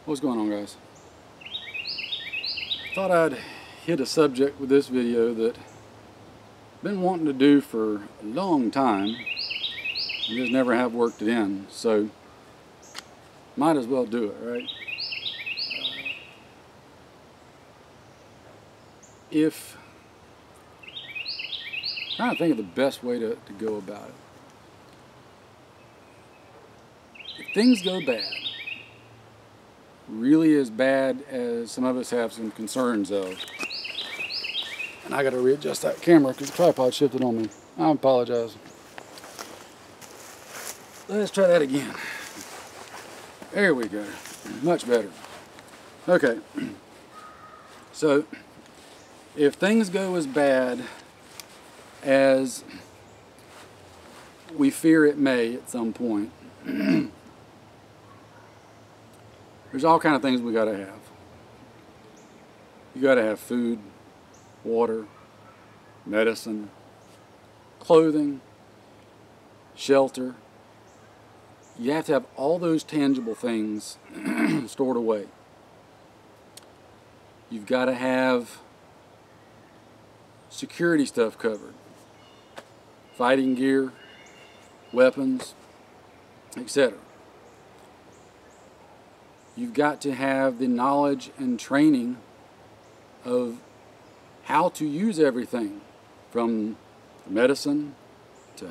What's going on, guys? Thought I'd hit a subject with this video that I've been wanting to do for a long time and just never have worked it in, so might as well do it, right? I'm trying to think of the best way to go about it. If things go bad, really as bad as some of us have some concerns of, and I got to readjust that camera because the tripod shifted on me. I apologize. Let's try that again. There we go. Much better. Okay. So, if things go as bad as we fear it may at some point, there's all kind of things we got to have. You got to have food, water, medicine, clothing, shelter. You have to have all those tangible things stored away. You've got to have security stuff covered. Fighting gear, weapons, etc. You've got to have the knowledge and training of how to use everything, from medicine to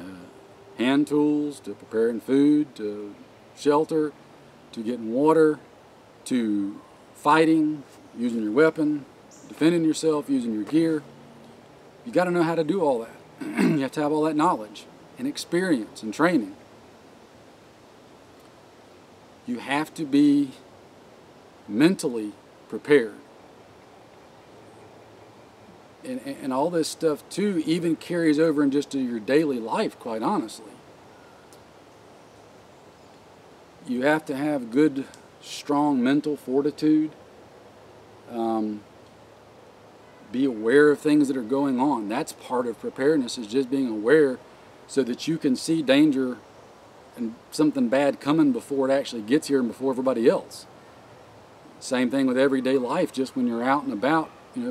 hand tools to preparing food to shelter to getting water to fighting, using your weapon, defending yourself, using your gear. You got to know how to do all that. You have to have all that knowledge and experience and training. You have to be mentally prepared. And all this stuff too even carries over in just to your daily life, quite honestly. You have to have good, strong mental fortitude. Be aware of things that are going on. That's part of preparedness, is just being aware so that you can see danger and something bad coming before it actually gets here and before everybody else. Same thing with everyday life, just when you're out and about,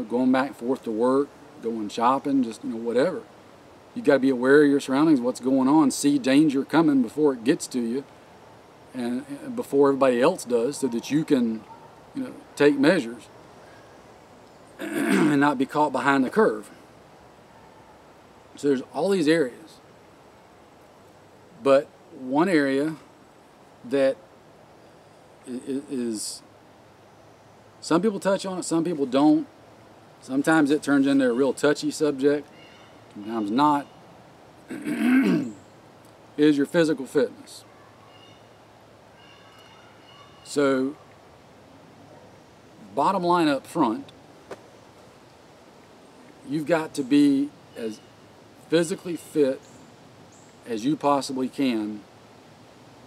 going back and forth to work, going shopping, just, whatever. You got to be aware of your surroundings, what's going on, see danger coming before it gets to you and before everybody else does, so that you can, take measures and not be caught behind the curve. So there's all these areas. But one area that is, some people touch on it, some people don't. Sometimes it turns into a real touchy subject, sometimes not, is your physical fitness. So, bottom line up front, you've got to be as physically fit as you possibly can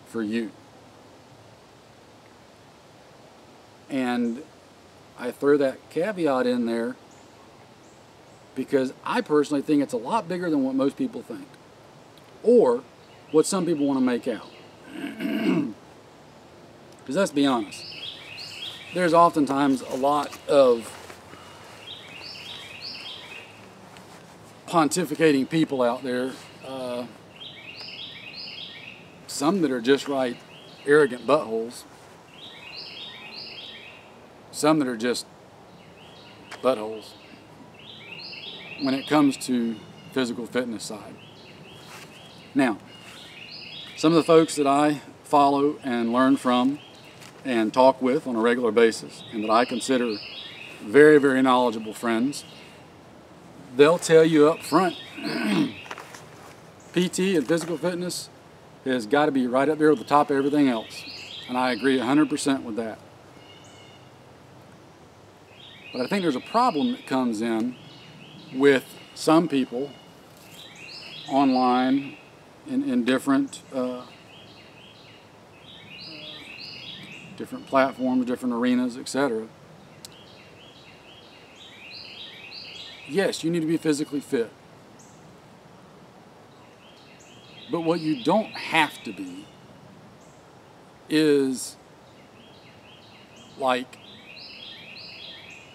for you. And I throw that caveat in there because I personally think it's a lot bigger than what most people think, or what some people want to make out. Because let's be honest, there's oftentimes a lot of pontificating people out there, some that are just right arrogant buttholes, some that are just buttholes when it comes to physical fitness side. Now, some of the folks that I follow and learn from and talk with on a regular basis, and that I consider very, very knowledgeable friends, they'll tell you up front, PT and physical fitness has got to be right up there at the top of everything else. And I agree 100% with that. But I think there's a problem that comes in with some people online in different platforms, different arenas, etc. Yes, you need to be physically fit. But what you don't have to be is like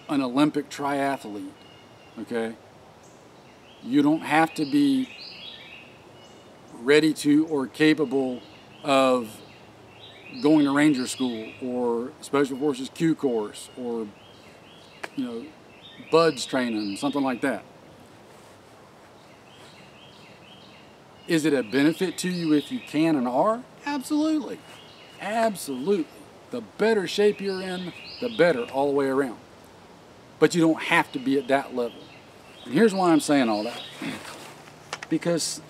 an Olympic triathlete, okay? You don't have to be ready to or capable of going to Ranger School or Special Forces Q course or, you know, BUDS training, something like that. Is it a benefit to you if you can and are? Absolutely. Absolutely. The better shape you're in, the better all the way around. But you don't have to be at that level. And here's why I'm saying all that. Because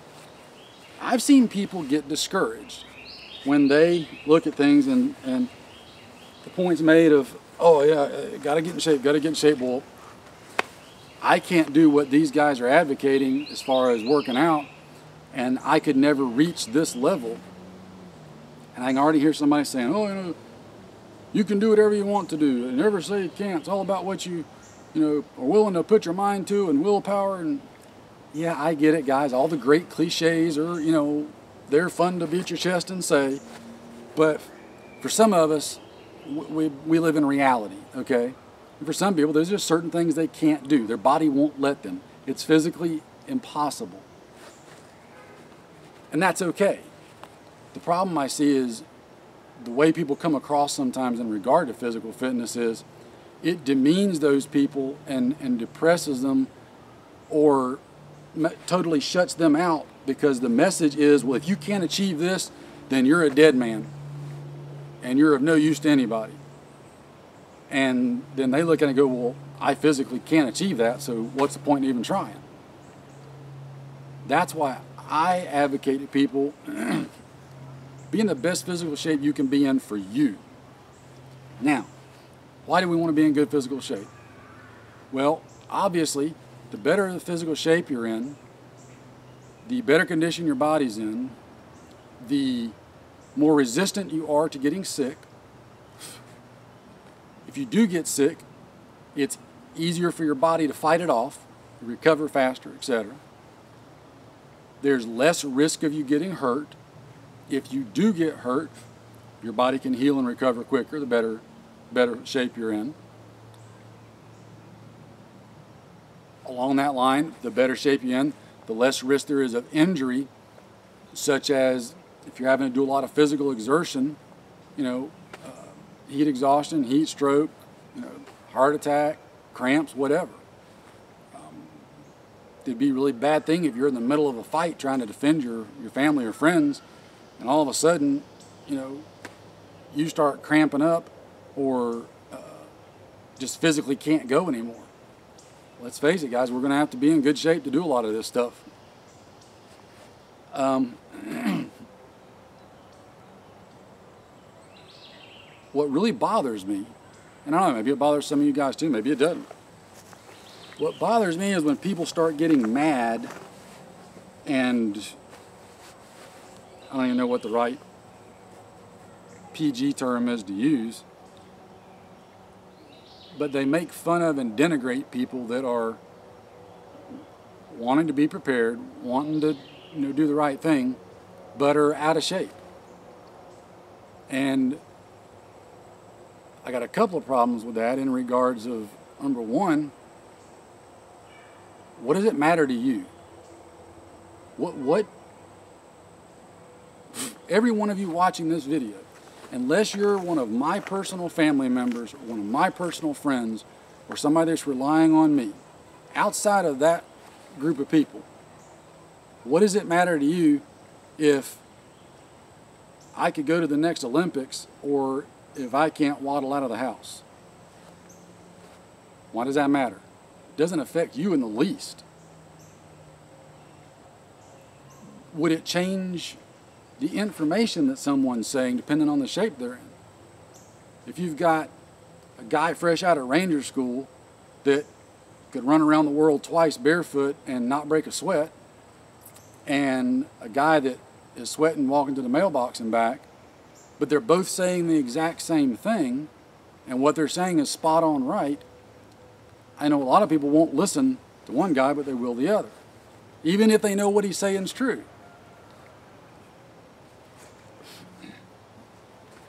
I've seen people get discouraged when they look at things and the point's made of, oh yeah, gotta get in shape, gotta get in shape. Well, I can't do what these guys are advocating as far as working out, and I could never reach this level. And I can already hear somebody saying, oh, you know, you can do whatever you want to do, and never say you can't. It's all about what you know, are willing to put your mind to and willpower. And yeah, I get it, guys. All the great cliches are, you know, they're fun to beat your chest and say. But for some of us, we live in reality, okay? And for some people, there's just certain things they can't do. Their body won't let them. It's physically impossible. And that's okay. The problem I see is the way people come across sometimes in regard to physical fitness is it demeans those people and depresses them or totally shuts them out, because the message is, well, if you can't achieve this, then you're a dead man and you're of no use to anybody. And then they look at it and go, well, I physically can't achieve that, so what's the point in even trying? That's why I advocate to people be in the best physical shape you can be in for you. Now, why do we want to be in good physical shape? Well, obviously, the better the physical shape you're in, the better condition your body's in, the more resistant you are to getting sick. If you do get sick, it's easier for your body to fight it off, recover faster, etc. There's less risk of you getting hurt. If you do get hurt, your body can heal and recover quicker, the better shape you're in. Along that line, the better shape you're in, the less risk there is of injury, such as if you're having to do a lot of physical exertion, you know, heat exhaustion, heat stroke, you know, heart attack, cramps, whatever. It'd be a really bad thing if you're in the middle of a fight trying to defend your family or friends, and all of a sudden, you know, you start cramping up or just physically can't go anymore. Let's face it, guys, we're going to have to be in good shape to do a lot of this stuff. What really bothers me, and I don't know, maybe it bothers some of you guys too, maybe it doesn't. What bothers me is when people start getting mad, and I don't even know what the right PG term is to use, but they make fun of and denigrate people that are wanting to be prepared, wanting to, you know, do the right thing, but are out of shape. And I got a couple of problems with that in regards of, number one, what does it matter to you? What every one of you watching this video, unless you're one of my personal family members, or one of my personal friends, or somebody that's relying on me, outside of that group of people, what does it matter to you if I could go to the next Olympics or if I can't waddle out of the house? Why does that matter? It doesn't affect you in the least. Would it change the information that someone's saying depending on the shape they're in? If you've got a guy fresh out of Ranger School that could run around the world twice barefoot and not break a sweat, and a guy that is sweating walking to the mailbox and back, but they're both saying the exact same thing, and what they're saying is spot on right, I know a lot of people won't listen to one guy, but they will the other, even if they know what he's saying is true.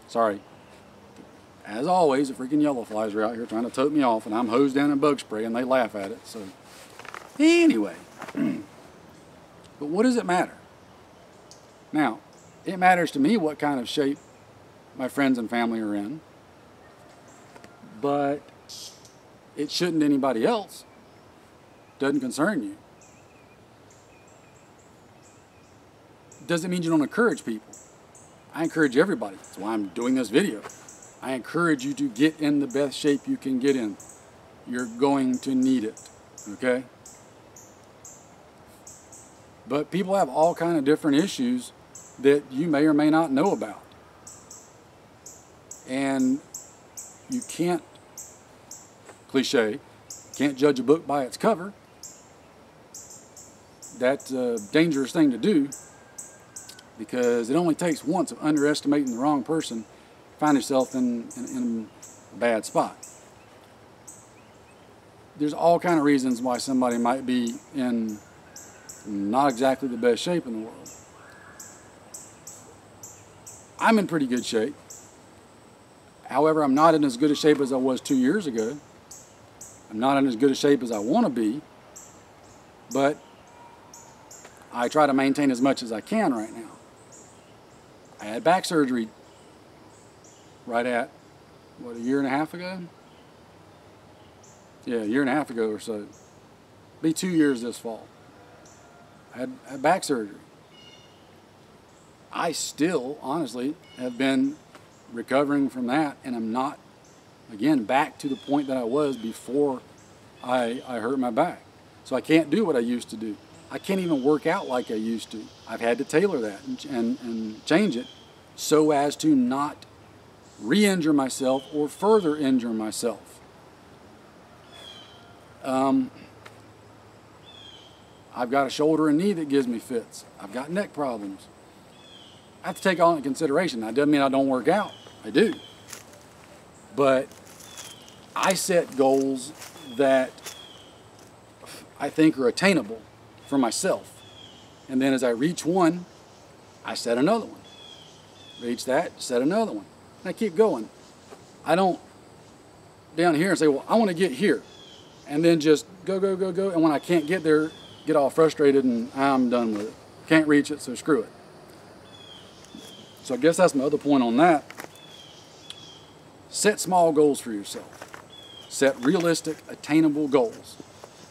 Sorry, as always, the freaking yellow flies are out here trying to tote me off, and I'm hosed down in bug spray, and they laugh at it. So anyway, but what does it matter? Now, it matters to me what kind of shape my friends and family are in, but it shouldn't anybody else. Doesn't concern you. Doesn't mean you don't encourage people. I encourage everybody. That's why I'm doing this video. I encourage you to get in the best shape you can get in. You're going to need it, okay? But people have all kind of different issues that you may or may not know about. And you can't, cliche, can't judge a book by its cover. That's a dangerous thing to do, because it only takes once of underestimating the wrong person to find yourself in a bad spot. There's all kind of reasons why somebody might be in not exactly the best shape in the world. I'm in pretty good shape. However, I'm not in as good a shape as I was 2 years ago. I'm not in as good a shape as I want to be, but I try to maintain as much as I can right now. I had back surgery right at, what, a year and a half ago? Yeah, a year and a half ago or so. Be 2 years this fall. I had back surgery. I still, honestly, have been recovering from that, and I'm not, again, back to the point that I was before I hurt my back. So I can't do what I used to do. I can't even work out like I used to. I've had to tailor that and change it so as to not re-injure myself or further injure myself. I've got a shoulder and knee that gives me fits. I've got neck problems. I have to take all into consideration. That doesn't mean I don't work out. I do. But I set goals that I think are attainable for myself. And then as I reach one, I set another one. Reach that, set another one. And I keep going. I don't down here and say, well, I want to get here. And then just go, go, go, go. And when I can't get there, get all frustrated and I'm done with it. Can't reach it, so screw it. So I guess that's my other point on that. Set small goals for yourself. Set realistic, attainable goals.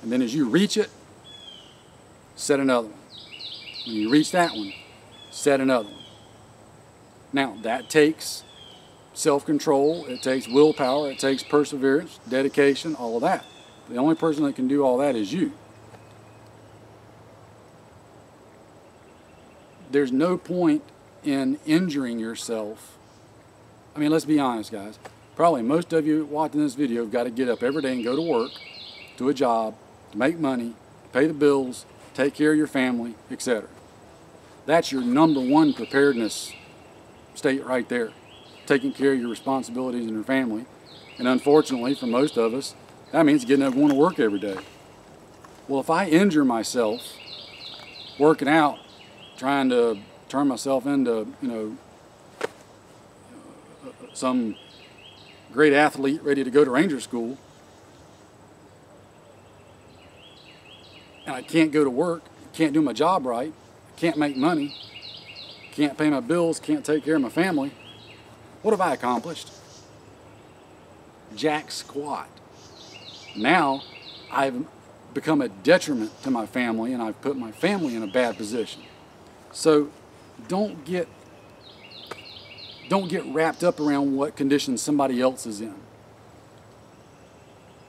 And then as you reach it, set another one. When you reach that one, set another one. Now, that takes self-control, it takes willpower, it takes perseverance, dedication, all of that. The only person that can do all that is you. There's no point in injuring yourself. I mean, let's be honest, guys. Probably most of you watching this video have got to get up every day and go to work, do a job, to make money, pay the bills, take care of your family, etc. That's your number one preparedness state right there. Taking care of your responsibilities and your family. And unfortunately, for most of us, that means getting up and going to work every day. Well, if I injure myself working out, trying to turn myself into, some great athlete ready to go to Ranger School, and I can't go to work, can't do my job right, can't make money, can't pay my bills, can't take care of my family, what have I accomplished? Jack squat. Now I've become a detriment to my family, and I've put my family in a bad position. So don't get wrapped up around what condition somebody else is in.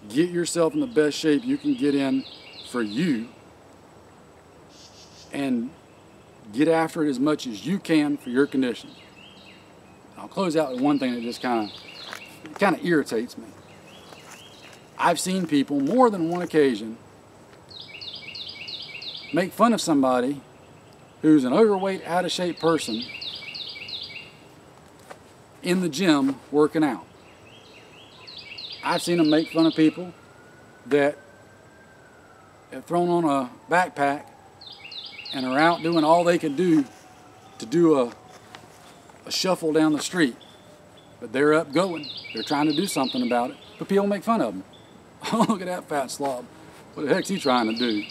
Get yourself in the best shape you can get in for you, and get after it as much as you can for your condition. I'll close out with one thing that just kind of irritates me. I've seen people more than one occasion make fun of somebody who's an overweight, out of shape person in the gym working out. I've seen them make fun of people that have thrown on a backpack and are out doing all they can do to do a shuffle down the street. but they're up going. They're trying to do something about it, but people make fun of them. Oh, look at that fat slob. What the heck's he trying to do?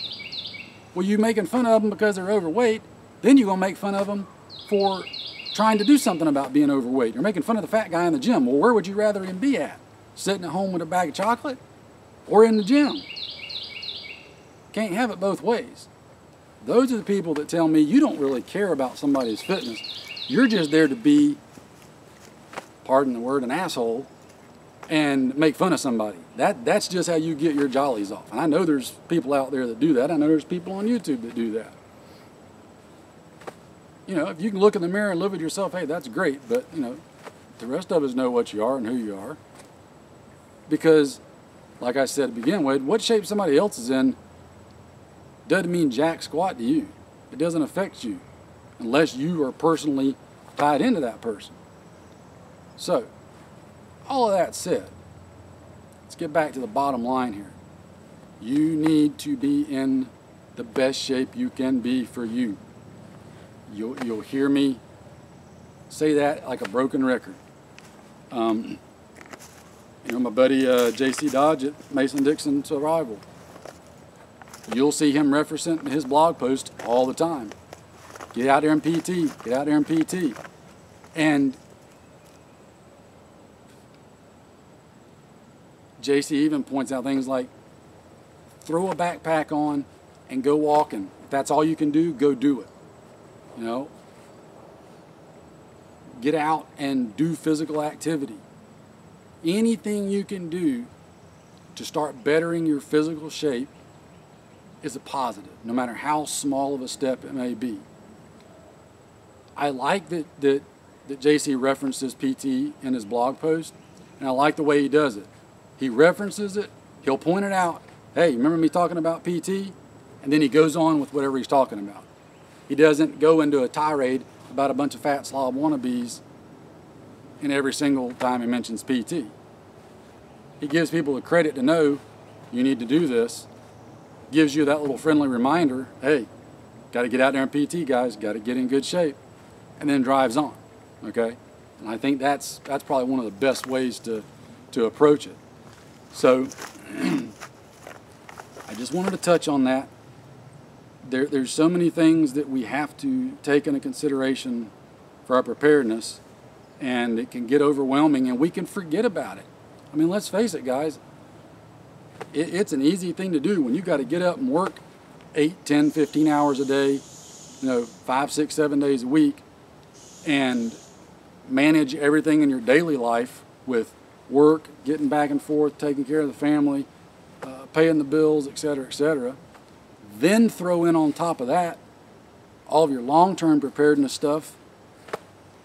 Well, you making fun of them because they're overweight, then you're going to make fun of them for trying to do something about being overweight. You're making fun of the fat guy in the gym. Well, where would you rather him be at? Sitting at home with a bag of chocolate or in the gym? Can't have it both ways. Those are the people that tell me you don't really care about somebody's fitness. You're just there to be, pardon the word, an asshole and make fun of somebody. That's just how you get your jollies off. And I know there's people out there that do that. I know there's people on YouTube that do that. You know, if you can look in the mirror and live with yourself, hey, that's great. But, you know, the rest of us know what you are and who you are. Because, like I said to begin with, what shape somebody else is in doesn't mean jack squat to you. It doesn't affect you unless you are personally tied into that person. So, all of that said, let's get back to the bottom line here. You need to be in the best shape you can be for you. You'll hear me say that like a broken record. You know, my buddy J.C. Dodge at Mason-Dixon Survival, you'll see him referencing his blog post all the time. Get out there and PT, get out there and PT. And JC even points out things like throw a backpack on and go walking. If that's all you can do, go do it. You know, get out and do physical activity. Anything you can do to start bettering your physical shape is a positive, no matter how small of a step it may be. I like that JC references PT in his blog post, and I like the way he does it. He references it, he'll point it out. Hey, remember me talking about PT? And then he goes on with whatever he's talking about. He doesn't go into a tirade about a bunch of fat slob wannabes in every single time he mentions PT. He gives people the credit to know you need to do this, gives you that little friendly reminder, hey, got to get out there and PT, guys, got to get in good shape, and then drives on, okay? And I think that's probably one of the best ways to approach it. So I just wanted to touch on that. There's so many things that we have to take into consideration for our preparedness, and it can get overwhelming and we can forget about it. I mean, let's face it, guys, it's an easy thing to do when you got to get up and work 8, 10, 15 hours a day, you know, 5, 6, 7 days a week, and manage everything in your daily life with work, getting back and forth, taking care of the family, paying the bills, etc., etc. Then throw in on top of that all of your long-term preparedness stuff,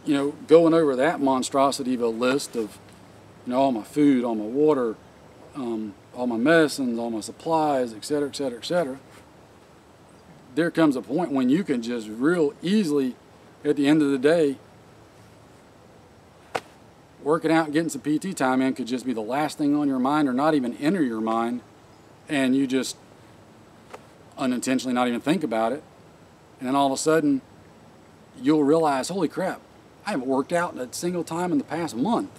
you know, going over that monstrosity of a list of, you know, all my food, all my water, all my medicines, all my supplies, etc., etc., etc. There comes a point when you can just real easily, at the end of the day, working out and getting some PT time in could just be the last thing on your mind or not even enter your mind, and you just unintentionally not even think about it. And then all of a sudden, you'll realize, holy crap, I haven't worked out a single time in the past month.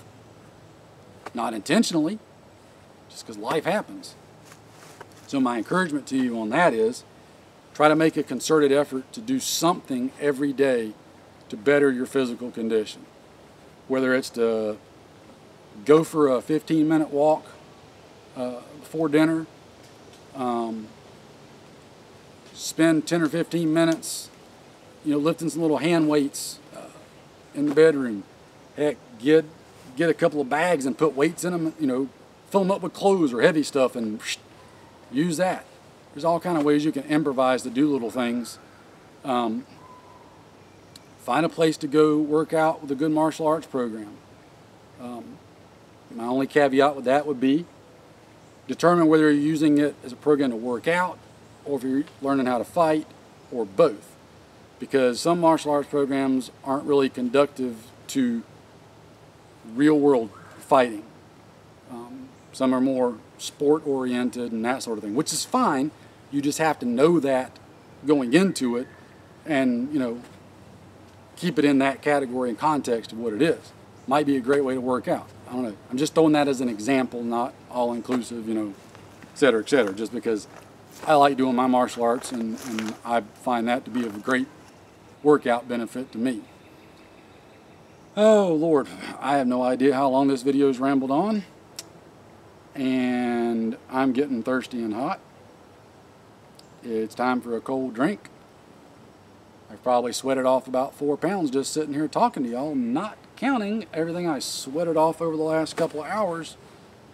Not intentionally, just because life happens. So my encouragement to you on that is, try to make a concerted effort to do something every day to better your physical condition. Whether it's to go for a 15-minute walk before dinner, spend 10 or 15 minutes, you know, lifting some little hand weights in the bedroom. Heck, get a couple of bags and put weights in them, you know, fill them up with clothes or heavy stuff and use that. There's all kind of ways you can improvise to do little things. Find a place to go work out with a good martial arts program. My only caveat with that would be determine whether you're using it as a program to work out or if you're learning how to fight, or both. Because some martial arts programs aren't really conducive to real world fighting. Some are more sport oriented and that sort of thing, which is fine. You just have to know that going into it and, you know, keep it in that category and context of what it is. might be a great way to work out. I don't know. I'm just throwing that as an example, not all inclusive, you know, et cetera, just because I like doing my martial arts and I find that to be of a great workout benefit to me. Oh Lord, I have no idea how long this video's rambled on, and I'm getting thirsty and hot. It's time for a cold drink. I've probably sweated off about 4 pounds just sitting here talking to y'all, not counting everything I sweated off over the last couple of hours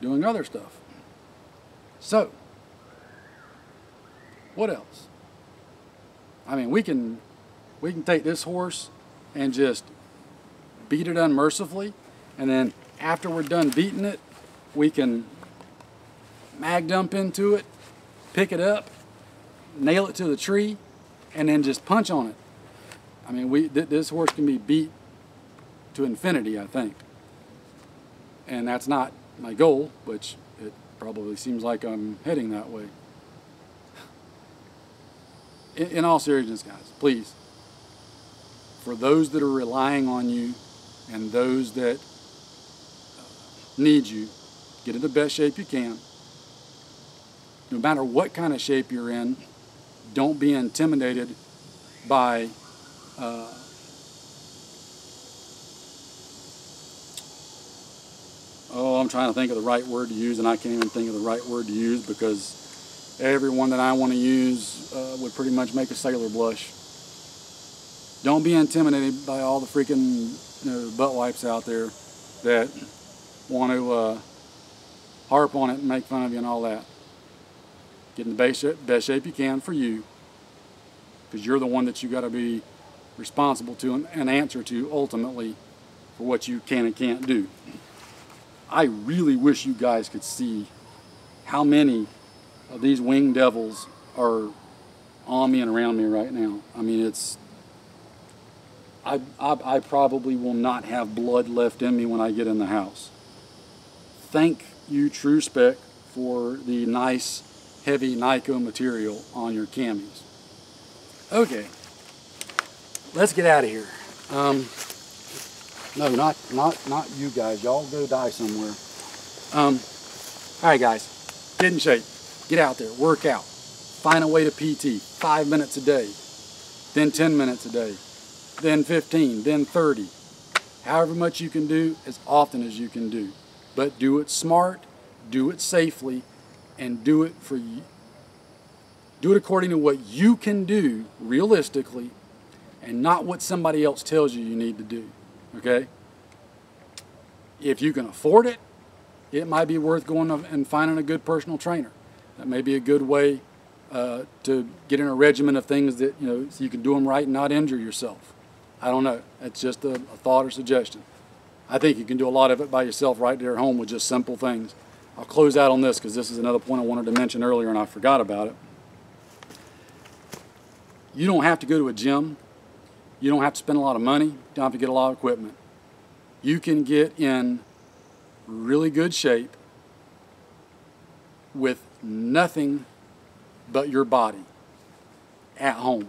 doing other stuff. So, what else? I mean, we can take this horse and just beat it unmercifully, and then after we're done beating it, we can mag dump into it, pick it up, nail it to the tree, and then just punch on it. I mean, this horse can be beat to infinity, I think. And that's not my goal, which it probably seems like I'm heading that way. In all seriousness, guys, please, for those that are relying on you and those that need you, get in the best shape you can. No matter what kind of shape you're in, don't be intimidated by I'm trying to think of the right word to use, and I can't even think of the right word to use because everyone that I want to use would pretty much make a sailor blush. Don't be intimidated by all the freaking butt wipes out there that want to harp on it and make fun of you and all that. Get in the best shape you can for you, because you're the one that you got to be responsible to and answer to ultimately for what you can and can't do. I really wish you guys could see how many of these winged devils are on me and around me right now. I mean, it's I probably will not have blood left in me when I get in the house. Thank you, True Spec, for the nice heavy Nico material on your camis. Okay, let's get out of here. No, not you guys. Y'all go die somewhere. All right, guys, get in shape. Get out there, work out. Find a way to PT. 5 minutes a day, then 10 minutes a day, then 15, then 30. However much you can do, as often as you can do. But do it smart, do it safely, and do it for you. Do it according to what you can do realistically, and not what somebody else tells you need to do. Okay? If you can afford it, it might be worth going and finding a good personal trainer. That may be a good way to get in a regimen of things that, so you can do them right and not injure yourself. I don't know. It's just a thought or suggestion. I think you can do a lot of it by yourself right there at home with just simple things. I'll close out on this because this is another point I wanted to mention earlier and I forgot about it. You don't have to go to a gym. You don't have to spend a lot of money. You don't have to get a lot of equipment. You can get in really good shape with nothing but your body at home.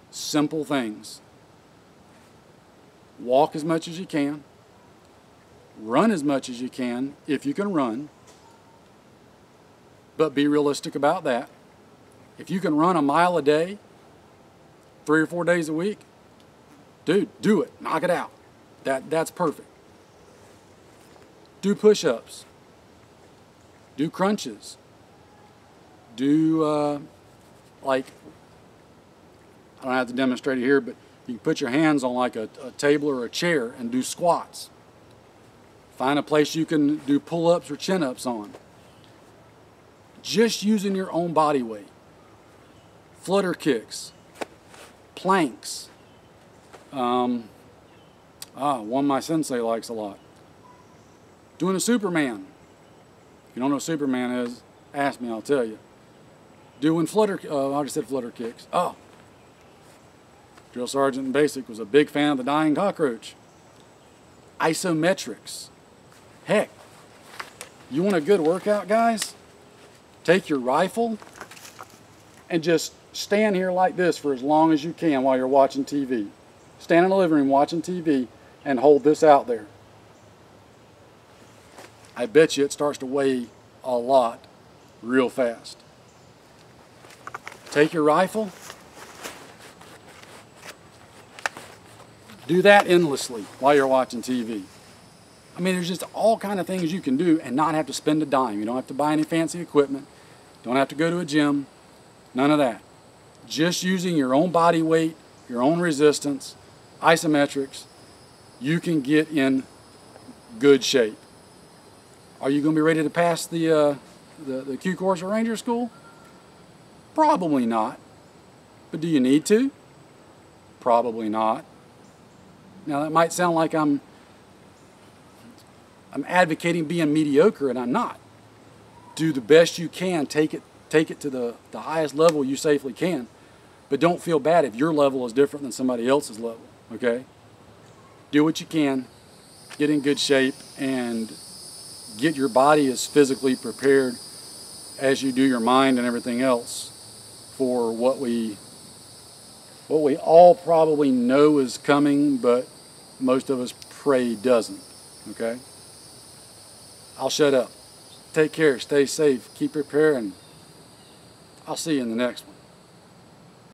Simple things. Walk as much as you can. Run as much as you can if you can run. But be realistic about that. If you can run a mile a day, 3 or 4 days a week, dude, do it. Knock it out. That's perfect. Do push-ups. Do crunches. Do, like, I don't have to demonstrate it here, but you can put your hands on like a table or a chair and do squats. Find a place you can do pull-ups or chin-ups on. Just using your own body weight. Flutter kicks. Planks. One my sensei likes a lot. Doing a Superman. If you don't know what Superman is, ask me, I'll tell you. Doing I just said flutter kicks. Oh. Drill Sergeant in Basic was a big fan of the dying cockroach. Isometrics. Heck, you want a good workout, guys? Take your rifle and just stand here like this for as long as you can while you're watching TV. Stand in the living room watching TV and hold this out there. I bet you it starts to weigh a lot real fast. Take your rifle, do that endlessly while you're watching TV. I mean, there's just all kind of things you can do and not have to spend a dime. You don't have to buy any fancy equipment. Don't have to go to a gym. None of that. Just using your own body weight, your own resistance, isometrics, you can get in good shape. Are you going to be ready to pass the Q course at Ranger School? Probably not. But do you need to? Probably not. Now that might sound like I'm advocating being mediocre, and I'm not. Do the best you can, take it to the highest level you safely can, but don't feel bad if your level is different than somebody else's level, okay? Do what you can, get in good shape, and get your body as physically prepared as you do your mind and everything else for what we all probably know is coming, but most of us pray doesn't, okay? I'll shut up. Take care, stay safe, keep preparing. I'll see you in the next one.